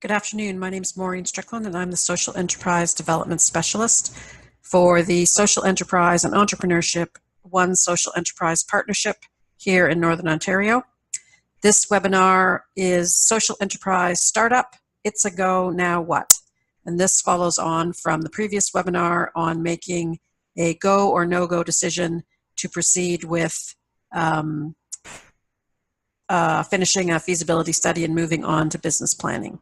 Good afternoon. My name is Maureen Strickland, and I'm the Social Enterprise Development Specialist for the Social Enterprise and Entrepreneurship One Social Enterprise Partnership here in Northern Ontario. This webinar is Social Enterprise Startup, It's a Go, Now What? And this follows on from the previous webinar on making a go or no-go decision to proceed with finishing a feasibility study and moving on to business planning.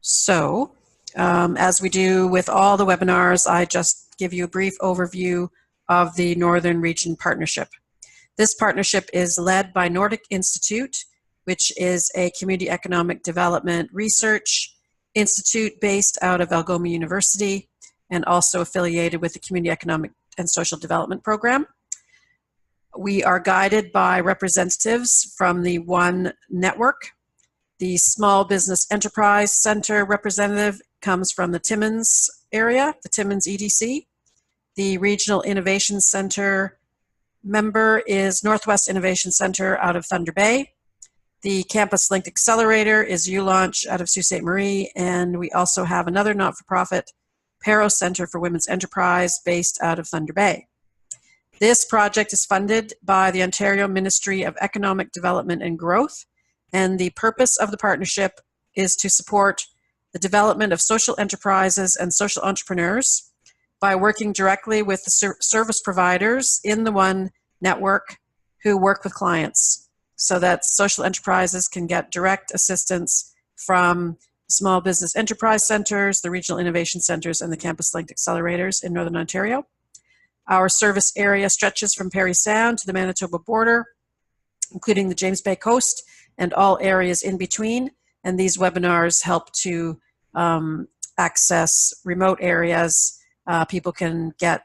So, as we do with all the webinars, I just give you a brief overview of the Northern Region Partnership. This partnership is led by Nordic Institute, which is a community economic development research institute based out of Algoma University and also affiliated with the Community Economic and Social Development Program. We are guided by representatives from the One Network. The Small Business Enterprise Center representative comes from the Timmins area, the Timmins EDC. The Regional Innovation Center member is Northwest Innovation Center out of Thunder Bay. The Campus Linked Accelerator is ULaunch out of Sault Ste. Marie, and we also have another not-for-profit, Pero Center for Women's Enterprise, based out of Thunder Bay. This project is funded by the Ontario Ministry of Economic Development and Growth, and the purpose of the partnership is to support the development of social enterprises and social entrepreneurs by working directly with the service providers in the One Network who work with clients so that social enterprises can get direct assistance from small business enterprise centers, the regional innovation centers, and the campus linked accelerators in Northern Ontario. Our service area stretches from Parry Sound to the Manitoba border, including the James Bay coast and all areas in between. And these webinars help to access remote areas. People can get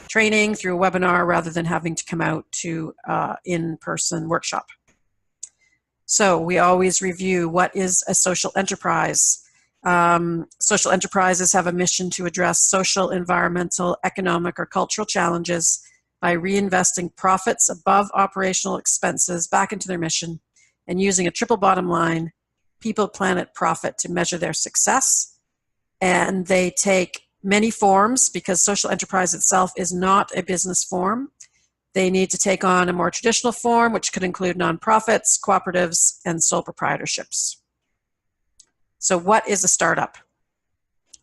training through a webinar rather than having to come out to in-person workshop. So we always review what is a social enterprise. Social enterprises have a mission to address social, environmental, economic, or cultural challenges by reinvesting profits above operational expenses back into their mission and using a triple bottom line, people, planet, profit, to measure their success. And they take many forms because social enterprise itself is not a business form. They need to take on a more traditional form, which could include nonprofits, cooperatives, and sole proprietorships. So what is a startup?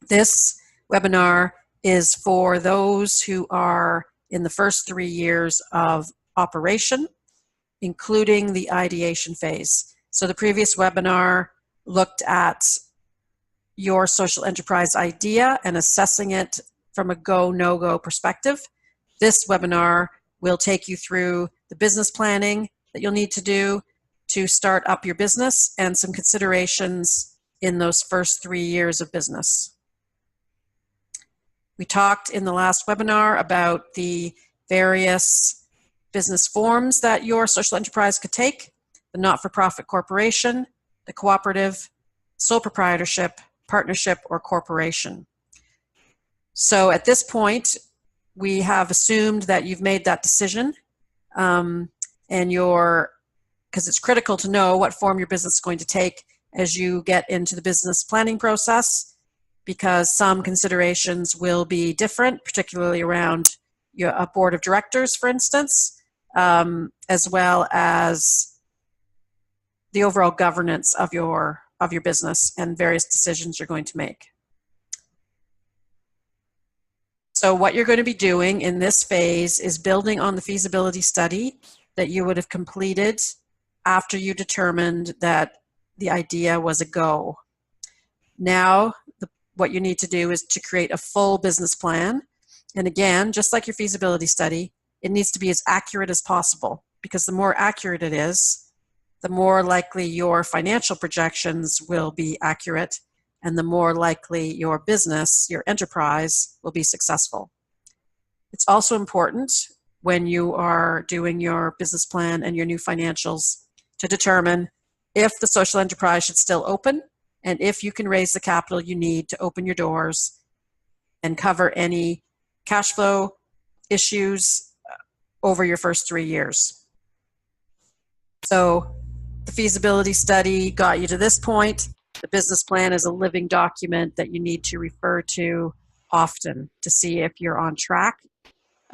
This webinar is for those who are in the first 3 years of operation, including the ideation phase. So the previous webinar looked at your social enterprise idea and assessing it from a go, no-go perspective. This webinar will take you through the business planning that you'll need to do to start up your business and some considerations in those first 3 years of business. We talked in the last webinar about the various business forms that your social enterprise could take: the not-for-profit corporation, the cooperative, sole proprietorship, partnership, or corporation. So at this point, we have assumed that you've made that decision, and because it's critical to know what form your business is going to take as you get into the business planning process, because some considerations will be different, particularly around a board of directors, for instance, as well as the overall governance of your business and various decisions you're going to make. So what you're going to be doing in this phase is building on the feasibility study that you would have completed after you determined that the idea was a go. Now, what you need to do is to create a full business plan. And again, just like your feasibility study, it needs to be as accurate as possible, because the more accurate it is, the more likely your financial projections will be accurate, and the more likely your business, your enterprise, will be successful. It's also important when you are doing your business plan and your new financials to determine if the social enterprise should still open and if you can raise the capital you need to open your doors and cover any cash flow issues over your first 3 years. So the feasibility study got you to this point. The business plan is a living document that you need to refer to often to see if you're on track.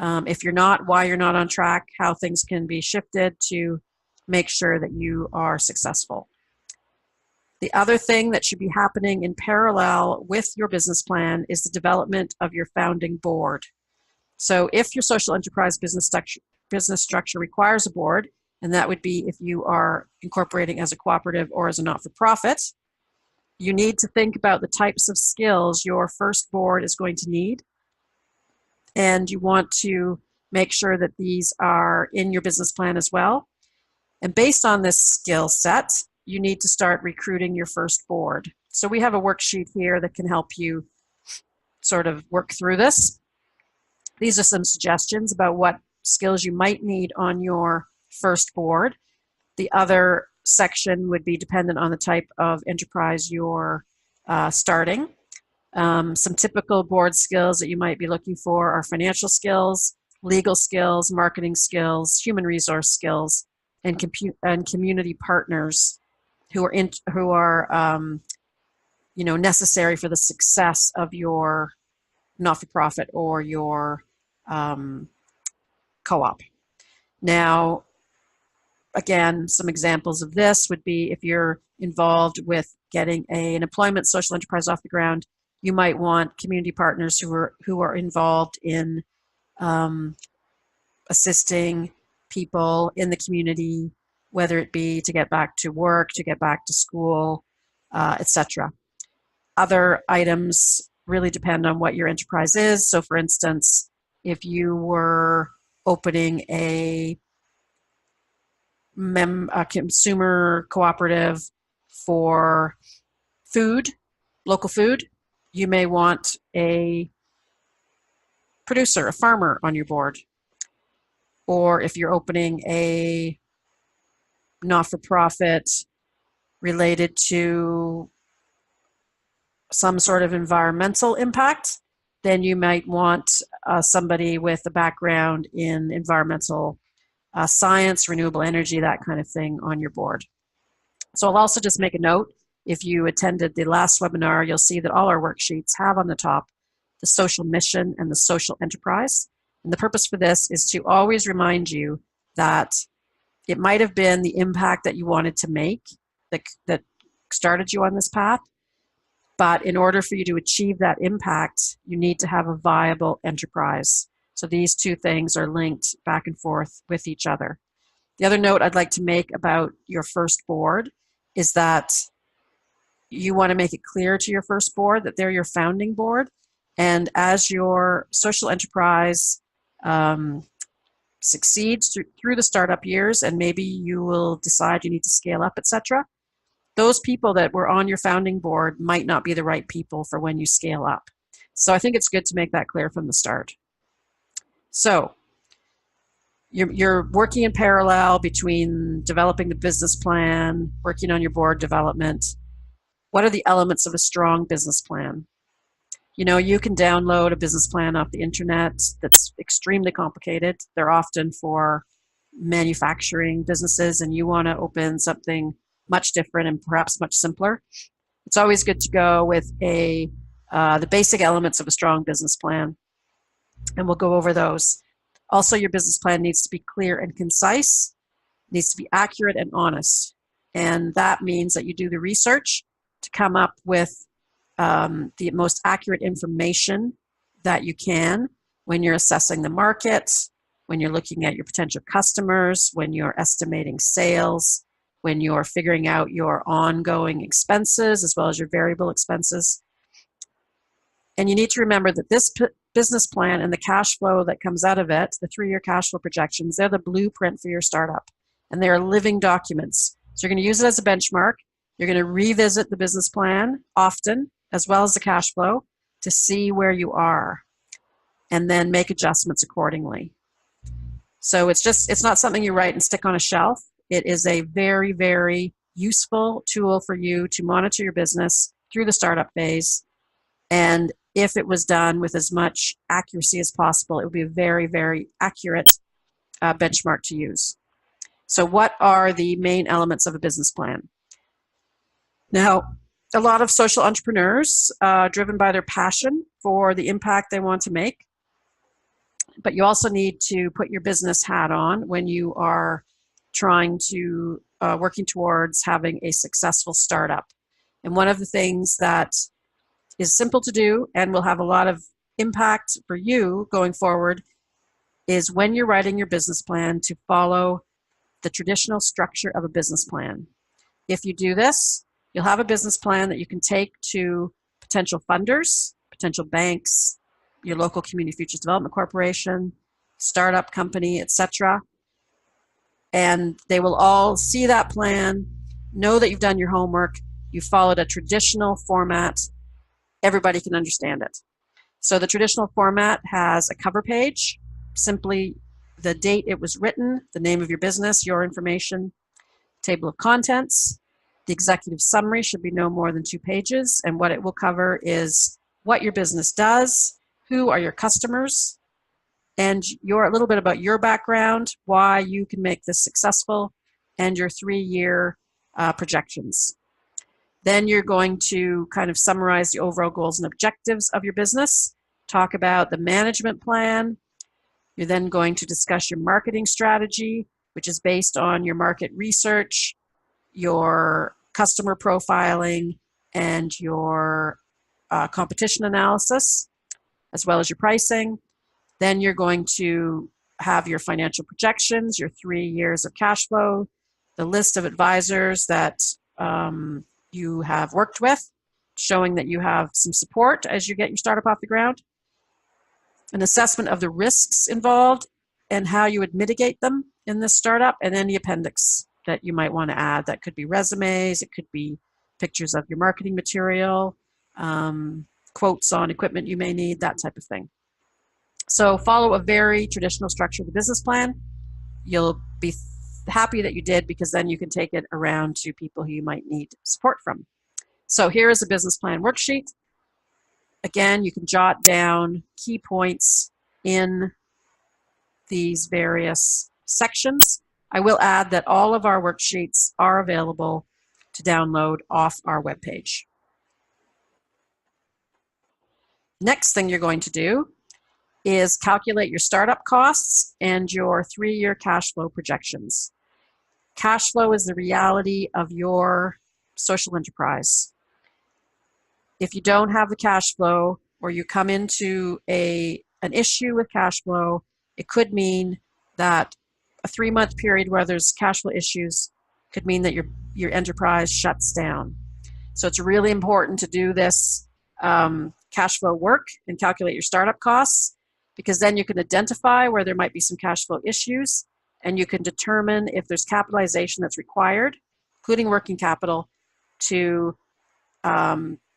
If you're not, why you're not on track, how things can be shifted to make sure that you are successful. The other thing that should be happening in parallel with your business plan is the development of your founding board. So if your social enterprise business structure requires a board, and that would be if you are incorporating as a cooperative or as a not-for-profit, you need to think about the types of skills your first board is going to need. And you want to make sure that these are in your business plan as well. And based on this skill set, you need to start recruiting your first board. So we have a worksheet here that can help you sort of work through this. These are some suggestions about what skills you might need on your first board. The other section would be dependent on the type of enterprise you're starting. Some typical board skills that you might be looking for are financial skills, legal skills, marketing skills, human resource skills, and community partners who are necessary for the success of your not-for-profit or your co-op. Now, again, some examples of this would be if you're involved with getting an employment social enterprise off the ground, you might want community partners who are involved in assisting people in the community, whether it be to get back to work, to get back to school, etc. Other items really depend on what your enterprise is. So for instance, if you were opening a consumer cooperative for food, local food, you may want a producer, a farmer on your board. Or if you're opening a not-for-profit related to some sort of environmental impact, then you might want somebody with a background in environmental science, renewable energy, that kind of thing on your board. So I'll also just make a note. If you attended the last webinar, you'll see that all our worksheets have on the top the social mission and the social enterprise. And the purpose for this is to always remind you that it might have been the impact that you wanted to make that started you on this path. But in order for you to achieve that impact, you need to have a viable enterprise. So these two things are linked back and forth with each other. The other note I'd like to make about your first board is that you want to make it clear to your first board that they're your founding board. And as your social enterprise succeeds through the startup years, and maybe you will decide you need to scale up, etc., those people that were on your founding board might not be the right people for when you scale up. So I think it's good to make that clear from the start. So you're working in parallel between developing the business plan, working on your board development. What are the elements of a strong business plan? You know, you can download a business plan off the internet that's extremely complicated. They're often for manufacturing businesses, and you want to open something much different and perhaps much simpler. It's always good to go with the basic elements of a strong business plan, and we'll go over those. Also, your business plan needs to be clear and concise, needs to be accurate and honest, and that means that you do the research to come up with the most accurate information that you can when you're assessing the market, when you're looking at your potential customers, when you're estimating sales, when you're figuring out your ongoing expenses as well as your variable expenses. And you need to remember that this business plan and the cash flow that comes out of it, the 3-year cash flow projections, they're the blueprint for your startup. And they are living documents. So you're going to use it as a benchmark. You're going to revisit the business plan often, as well as the cash flow, to see where you are, and then make adjustments accordingly. So it's not something you write and stick on a shelf. It is a very, very useful tool for you to monitor your business through the startup phase. And if it was done with as much accuracy as possible, it would be a very, very accurate benchmark to use. So what are the main elements of a business plan? Now, a lot of social entrepreneurs driven by their passion for the impact they want to make. But you also need to put your business hat on when you are trying to working towards having a successful startup. And one of the things that is simple to do and will have a lot of impact for you going forward is when you're writing your business plan to follow the traditional structure of a business plan. If you do this, you'll have a business plan that you can take to potential funders, potential banks, your local community futures development corporation, startup company, etc. And they will all see that plan, know that you've done your homework, you followed a traditional format, everybody can understand it. So the traditional format has a cover page, simply the date it was written, the name of your business, your information, table of contents. The executive summary should be no more than 2 pages, and what it will cover is what your business does, who are your customers, and a little bit about your background, why you can make this successful, and your 3-year projections. Then you're going to kind of summarize the overall goals and objectives of your business, talk about the management plan. You're then going to discuss your marketing strategy, which is based on your market research, your customer profiling, and your competition analysis, as well as your pricing. Then you're going to have your financial projections, your 3 years of cash flow, the list of advisors that you have worked with, showing that you have some support as you get your startup off the ground, an assessment of the risks involved and how you would mitigate them in this startup, and then the appendix that you might want to add. That could be resumes, it could be pictures of your marketing material, quotes on equipment you may need, that type of thing. So follow a very traditional structure of the business plan. You'll be happy that you did, because then you can take it around to people who you might need support from. So here is a business plan worksheet. Again, you can jot down key points in these various sections. I will add that all of our worksheets are available to download off our webpage. Next thing you're going to do is calculate your startup costs and your 3-year cash flow projections. Cash flow is the reality of your social enterprise. If you don't have the cash flow, or you come into an issue with cash flow, it could mean that a 3-month period where there's cash flow issues could mean that your enterprise shuts down. So it's really important to do this cash flow work and calculate your startup costs, because then you can identify where there might be some cash flow issues, and you can determine if there's capitalization that's required, including working capital, to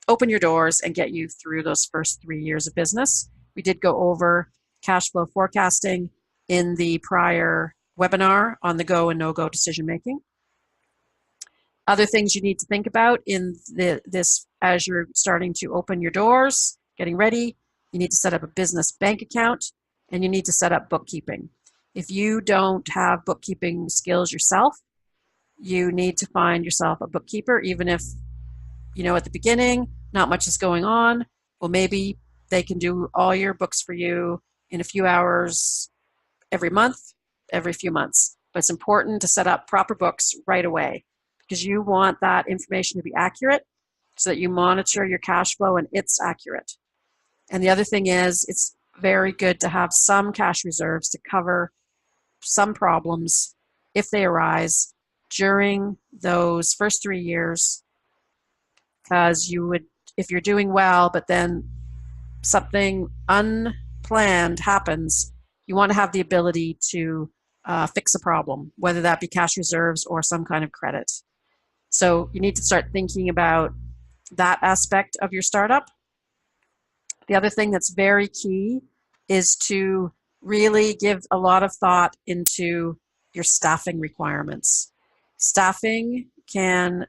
open your doors and get you through those first 3 years of business. We did go over cash flow forecasting in the prior webinar on the go and no-go decision making. Other things you need to think about in this as you're starting to open your doors, getting ready, you need to set up a business bank account, and you need to set up bookkeeping. If you don't have bookkeeping skills yourself, you need to find yourself a bookkeeper, even if, at the beginning, not much is going on. Well, maybe they can do all your books for you in a few hours every month, every few months. But it's important to set up proper books right away, because you want that information to be accurate so that you monitor your cash flow and it's accurate. And the other thing is, it's very good to have some cash reserves to cover some problems if they arise during those first 3 years, because if you're doing well, but then something unplanned happens, you want to have the ability to fix a problem, whether that be cash reserves or some kind of credit. So you need to start thinking about that aspect of your startup. The other thing that's very key is to really give a lot of thought into your staffing requirements. Staffing can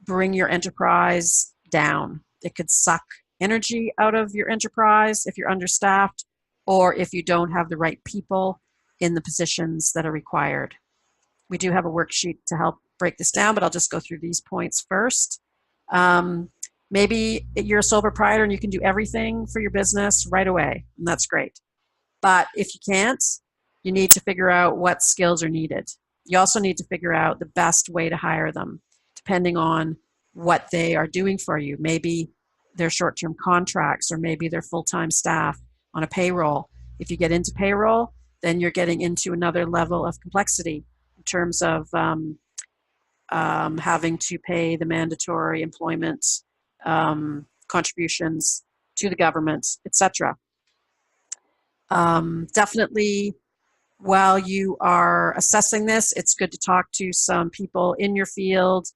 bring your enterprise down. It could suck energy out of your enterprise if you're understaffed, or if you don't have the right people in the positions that are required. We do have a worksheet to help break this down, but I'll just go through these points first. Maybe you're a sole proprietor and you can do everything for your business right away, and that's great. But if you can't, you need to figure out what skills are needed. You also need to figure out the best way to hire them, depending on what they are doing for you. Maybe they're short-term contracts, or maybe they're full-time staff on a payroll. If you get into payroll, then you're getting into another level of complexity in terms of having to pay the mandatory employment contributions to the government, etc. Definitely, while you are assessing this, it's good to talk to some people in your field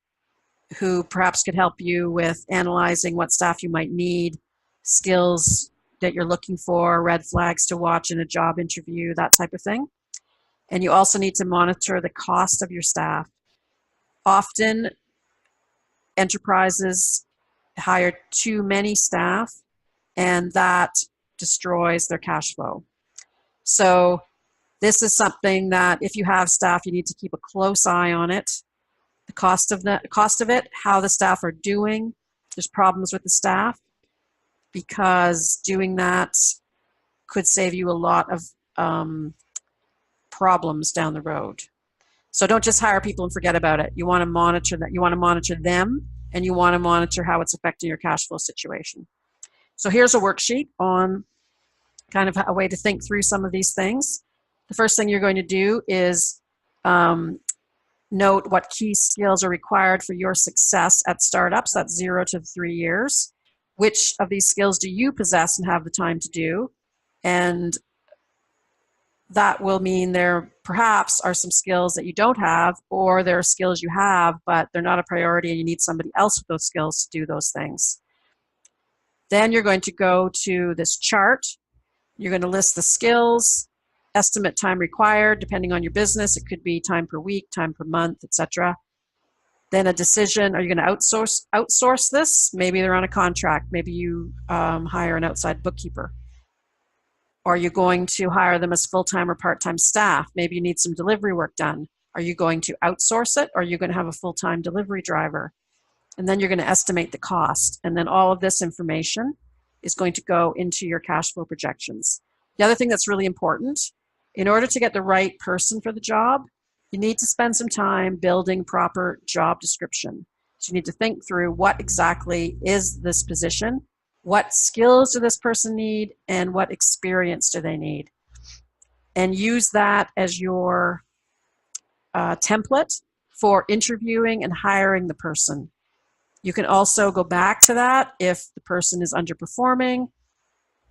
who perhaps could help you with analyzing what staff you might need, skills that you're looking for, red flags to watch in a job interview, that type of thing. And you also need to monitor the cost of your staff. Often, enterprises hire too many staff, and that destroys their cash flow. So this is something that if you have staff, you need to keep a close eye on it. The cost of it, how the staff are doing. There's problems with the staff, because doing that could save you a lot of problems down the road. So don't just hire people and forget about it. You want to monitor that. You want to monitor them, and you want to monitor how it's affecting your cash flow situation. So here's a worksheet on kind of a way to think through some of these things. The first thing you're going to do is note what key skills are required for your success at startups. That's 0 to 3 years. Which of these skills do you possess and have the time to do? And that will mean there perhaps are some skills that you don't have, or there are skills you have, but they're not a priority and you need somebody else with those skills to do those things. Then you're going to go to this chart. You're going to list the skills, estimate time required, depending on your business. It could be time per week, time per month, etc. Then a decision, are you going to outsource this? Maybe they're on a contract. Maybe you hire an outside bookkeeper. Are you going to hire them as full-time or part-time staff? Maybe you need some delivery work done. Are you going to outsource it, or are you going to have a full-time delivery driver? And then you're going to estimate the cost. And then all of this information is going to go into your cash flow projections. The other thing that's really important, in order to get the right person for the job, you need to spend some time building proper job description. So you need to think through what exactly is this position, what skills do this person need, and what experience do they need. And use that as your template for interviewing and hiring the person. You can also go back to that if the person is underperforming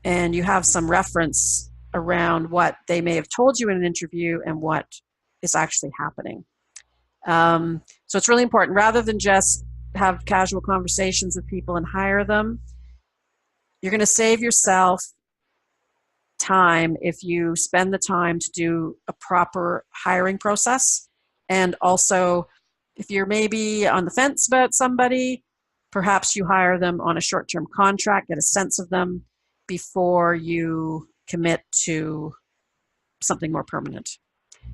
and you have some reference around what they may have told you in an interview and what is actually happening. So it's really important, rather than just have casual conversations with people and hire them, you're going to save yourself time if you spend the time to do a proper hiring process. And also, if you're maybe on the fence about somebody, perhaps you hire them on a short-term contract, get a sense of them before you commit to something more permanent.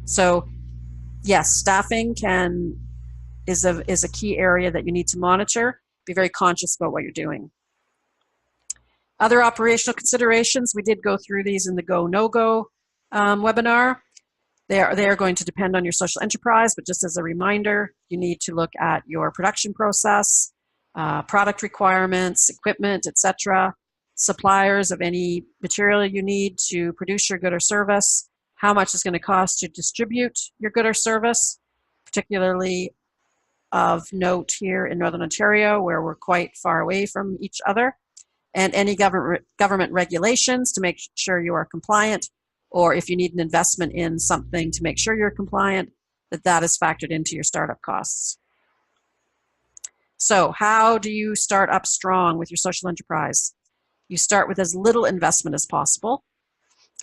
So yes, staffing is a key area that you need to monitor. Be very conscious about what you're doing. Other operational considerations, we did go through these in the Go No Go webinar. They are going to depend on your social enterprise, but just as a reminder, you need to look at your production process, product requirements, equipment, etc., suppliers of any material you need to produce your good or service, how much it's going to cost to distribute your good or service, particularly of note here in Northern Ontario, where we're quite far away from each other, and any government regulations to make sure you are compliant, or if you need an investment in something to make sure you're compliant, that is factored into your startup costs. So how do you start up strong with your social enterprise? You start with as little investment as possible,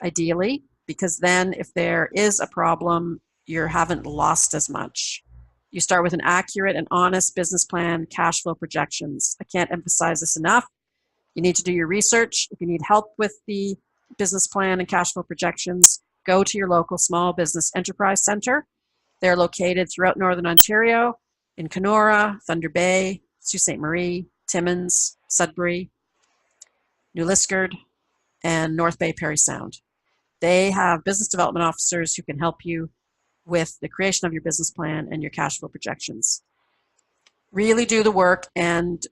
ideally, because then if there is a problem, you haven't lost as much. You start with an accurate and honest business plan, cash flow projections. I can't emphasize this enough. You need to do your research. If you need help with the business plan and cash flow projections, go to your local small business enterprise center. They're located throughout Northern Ontario. in Kenora, Thunder Bay, Sault Ste. Marie, Timmins, Sudbury, New Liskeard, and North Bay Parry Sound. They have business development officers who can help you with the creation of your business plan and your cash flow projections. Really do the work and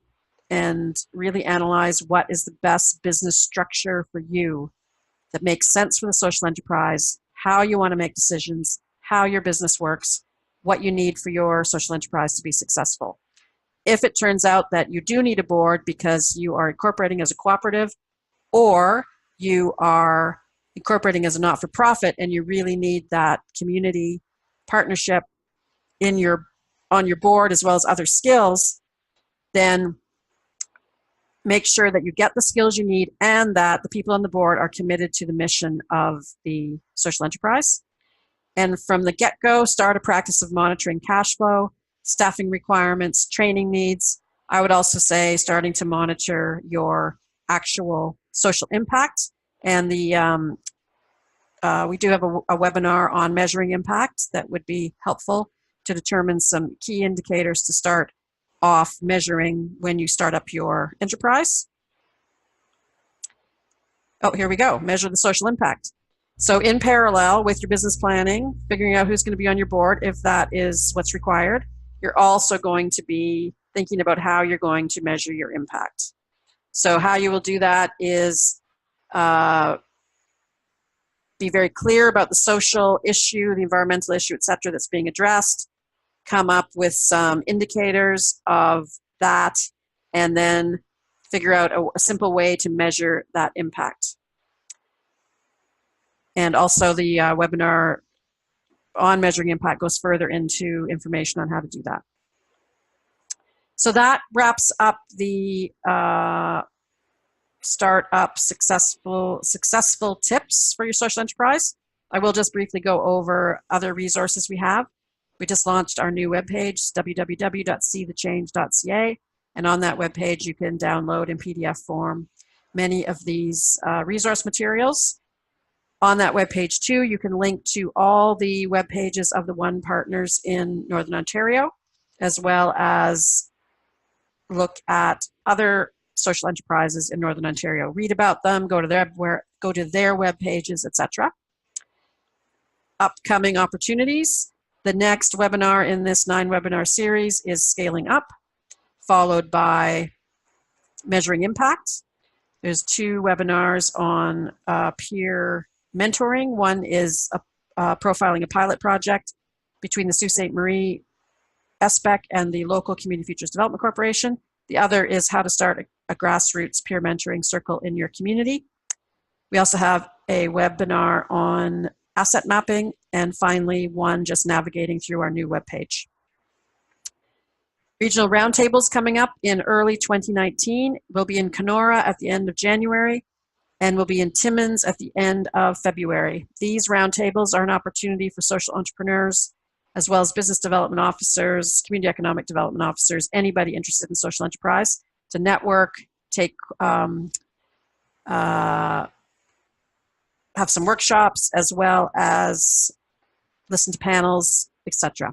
really analyze what is the best business structure for you that makes sense for the social enterprise, how you want to make decisions, how your business works, what you need for your social enterprise to be successful. If it turns out that you do need a board because you are incorporating as a cooperative, or you are incorporating as a not-for-profit and you really need that community partnership on your board as well as other skills, then make sure that you get the skills you need and that the people on the board are committed to the mission of the social enterprise. And from the get-go, start a practice of monitoring cash flow, staffing requirements, training needs. I would also say starting to monitor your actual social impact. And we do have a webinar on measuring impact that would be helpful to determine some key indicators to start off measuring when you start up your enterprise. Oh, here we go. Measure the social impact. So in parallel with your business planning, figuring out who's going to be on your board, if that is what's required, you're also going to be thinking about how you're going to measure your impact. So how you will do that is be very clear about the social issue, the environmental issue, etc., that's being addressed. Come up with some indicators of that, and then figure out a simple way to measure that impact. And also the webinar on measuring impact goes further into information on how to do that. So that wraps up the startup successful tips for your social enterprise. I will just briefly go over other resources we have. We just launched our new webpage, www.seethechange.ca, and on that webpage you can download in PDF form many of these resource materials. On that webpage too, you can link to all the web pages of the One partners in Northern Ontario, as well as look at other social enterprises in Northern Ontario. Read about them, go to their web pages, etc. Upcoming opportunities. The next webinar in this 9-webinar series is Scaling Up, followed by Measuring Impact. There's 2 webinars on peer mentoring. One is profiling a pilot project between the Sault Ste. Marie SPEC and the local Community Futures Development Corporation. The other is how to start a grassroots peer mentoring circle in your community. We also have a webinar on asset mapping, and finally one just navigating through our new webpage. Regional roundtables coming up in early 2019. We'll be in Kenora at the end of January, and we'll be in Timmins at the end of February. These roundtables are an opportunity for social entrepreneurs, as well as business development officers, community economic development officers, anybody interested in social enterprise, to network, have some workshops, as well as listen to panels, etc.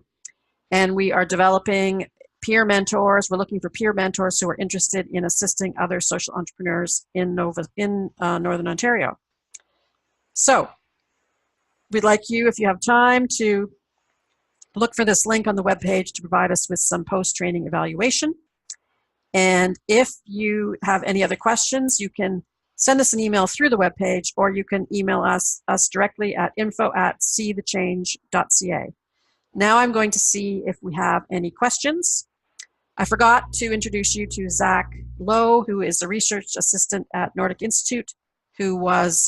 And we are developing peer mentors. We're looking for peer mentors who are interested in assisting other social entrepreneurs in Northern Ontario. So we'd like you, if you have time, to look for this link on the webpage to provide us with some post-training evaluation. And if you have any other questions, you can send us an email through the webpage, or you can email us directly at info@seethechange.ca. Now I'm going to see if we have any questions. I forgot to introduce you to Zach Lowe, who is a research assistant at Nordic Institute, who was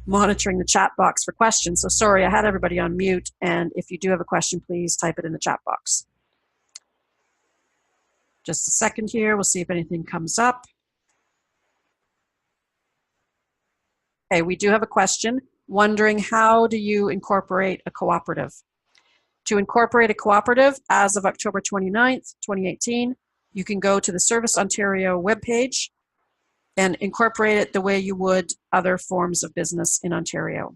monitoring the chat box for questions. So sorry, I had everybody on mute, and if you do have a question, please type it in the chat box. Just a second here, we'll see if anything comes up. Okay, we do have a question wondering, how do you incorporate a cooperative? To incorporate a cooperative, as of October 29th, 2018, you can go to the Service Ontario webpage and incorporate it the way you would other forms of business in Ontario.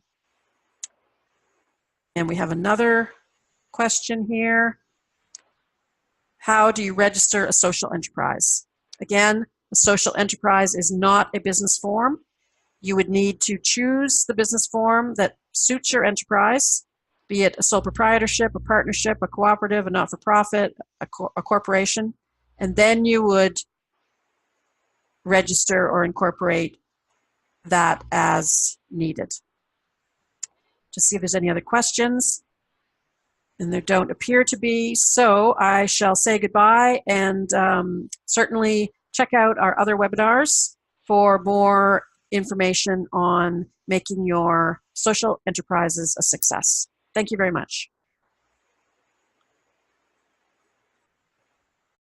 And we have another question here. How do you register a social enterprise? Again, a social enterprise is not a business form. You would need to choose the business form that suits your enterprise, be it a sole proprietorship, a partnership, a cooperative, a not-for-profit, a corporation, and then you would register or incorporate that as needed. Just see if there's any other questions. And there don't appear to be, so I shall say goodbye and certainly check out our other webinars for more information on making your social enterprises a success. Thank you very much.